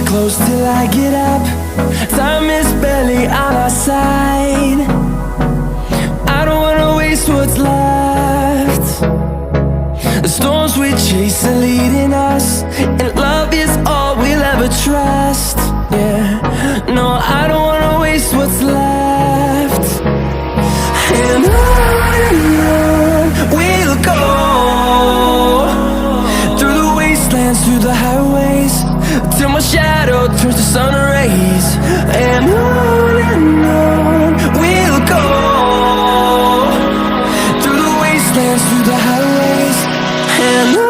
close till I get up. Time is barely on our side. I don't wanna waste what's left. The storms we chase are leading us, and love is all we'll ever trust. Yeah, no, I don't wanna waste what's left. And on we'll go, through the wastelands, through the highways, till my shadow turns to sun rays. And on we'll go, through the wastelands, through the highways, and on we'll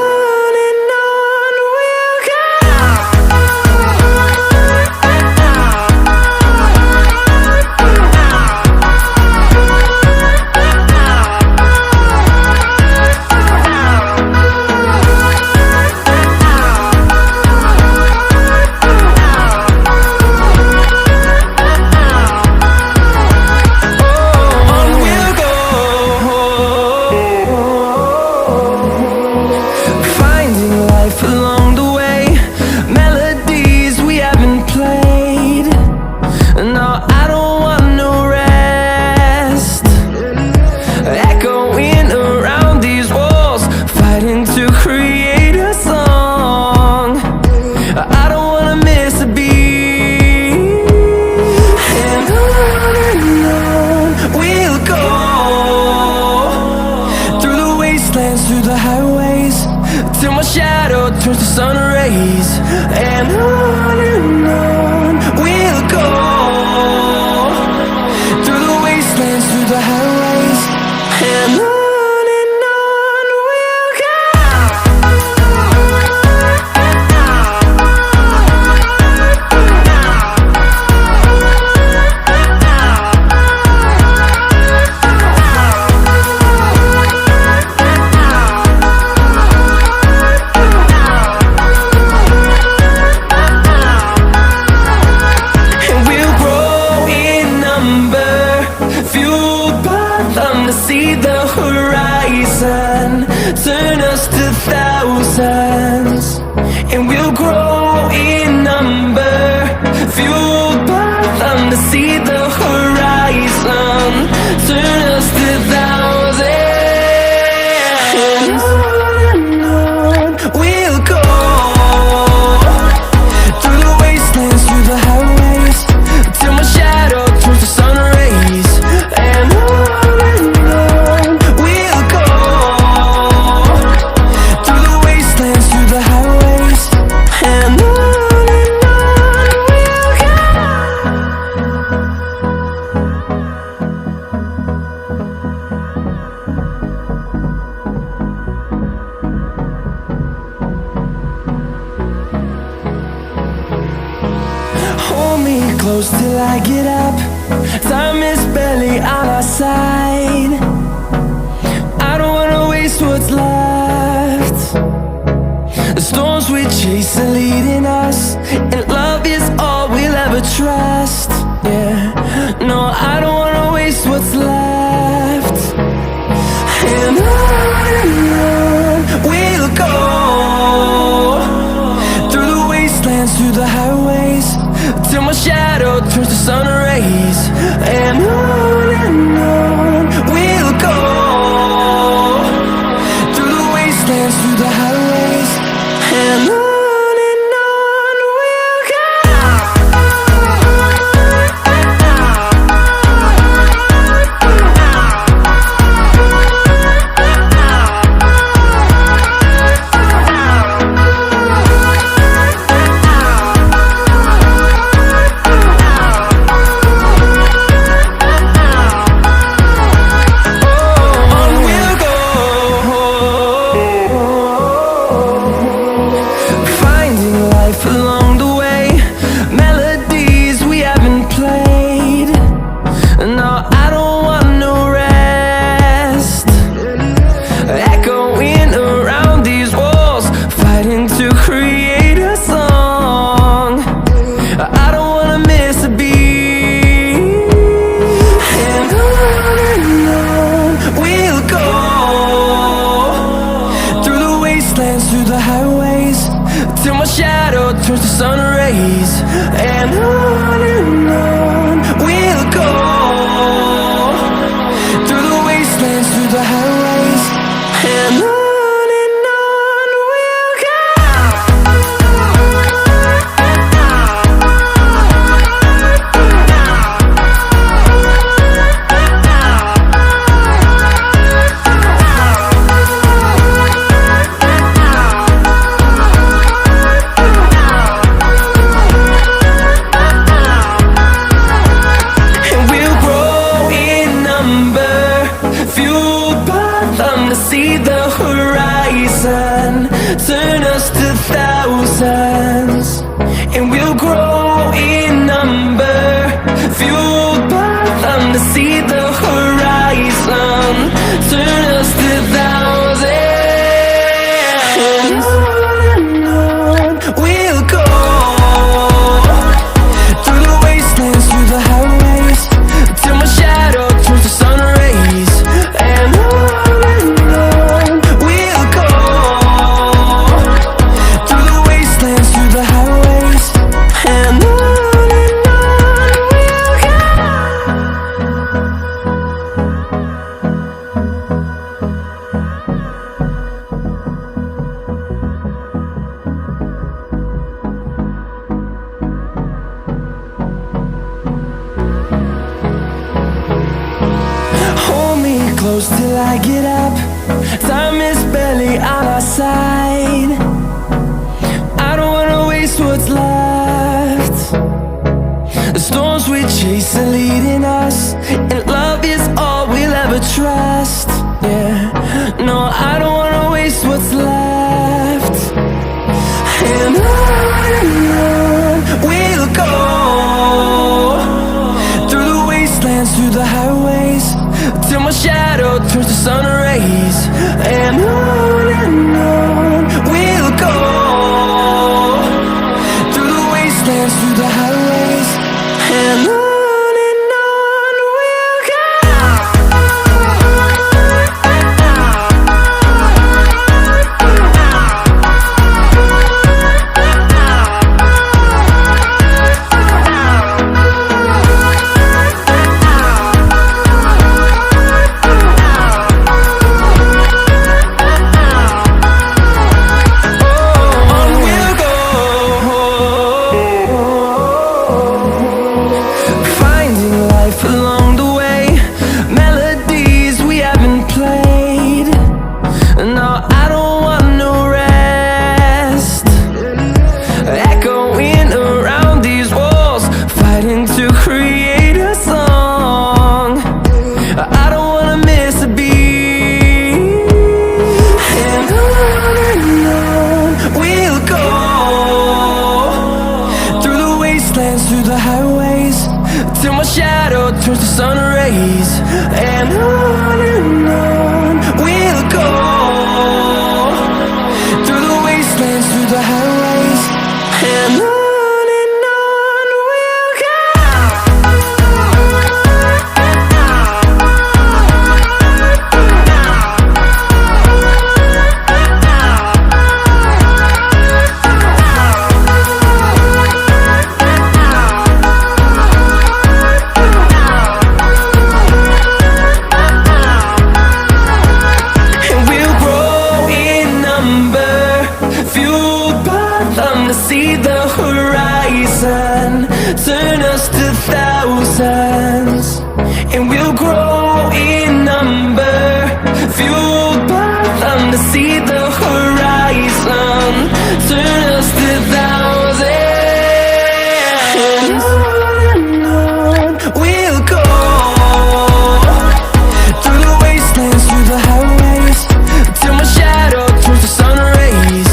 go. Through the highways, till my shadow turns to sun rays. And on we'll go, through the wastelands, through the highways, and on we'll go. See the horizon, turn us to thousands, and we'll grow in number, fueled by them. To see the horizon, turn us to thousands, and on we'll go, through the wastelands, through the highways, till my shadow turns to sun rays. And hold me close till I get up. Time is barely on our side. I don't wanna waste what's left. The storms we chase are leading us, and love is all we'll ever trust. Yeah, no, I don't wanna waste what's left. And on we'll go, through the wastelands, through the highways, till my shadow turns to sun rays. And on we'll go, through the wastelands, through the highways, and on. turns to sun rays. rays, and on we'll go, through the wastelands, through the highways, and on we'll go. See the horizon, turn us to thousands, and we'll grow in number, fueled by them to see the horizon, turn us to thousands, and on we'll go, through the wastelands, through the highways, till my shadow turns to sun rays, and on close till I get up. Time is barely on our side. I don't wanna waste what's left. The storms we chase are leading us, and love is all we'll ever trust. Yeah, no, I don't wanna waste what's left. And on we'll go, through the wastelands, through the highways, till my shadow turns to sun rays, and on we'll go, through the wastelands, through the highways, and on we'll go. Through the highways, till my shadow turns to sun rays, and on we'll go, through the wastelands, through the highways, and on we'll go. See the horizon, turn us to thousands, and we'll grow in number, fueled by them to see the horizon, turn us to thousands, and on we'll go, through the wastelands, through the highways, till my shadow turns to sun rays,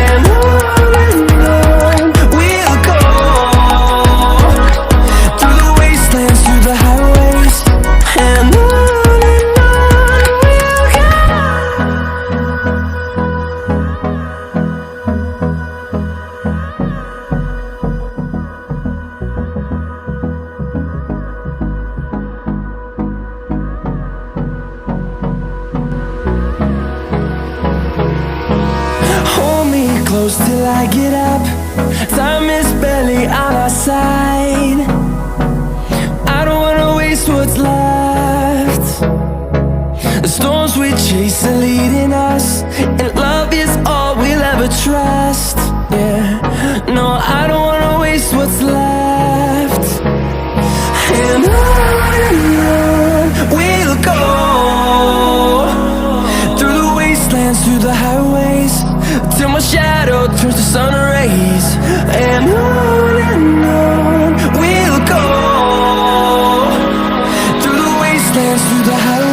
and on and on we'll go. I get up. Time is barely on our side. I don't wanna waste what's left. The storms we chase are leading us, and love is all we'll ever trust. Yeah, no, I don't wanna waste what's left. And on we'll go, through the wastelands, through the highways, till my shadow turns to sun rays. And on we'll go, through the wastelands, through the highways.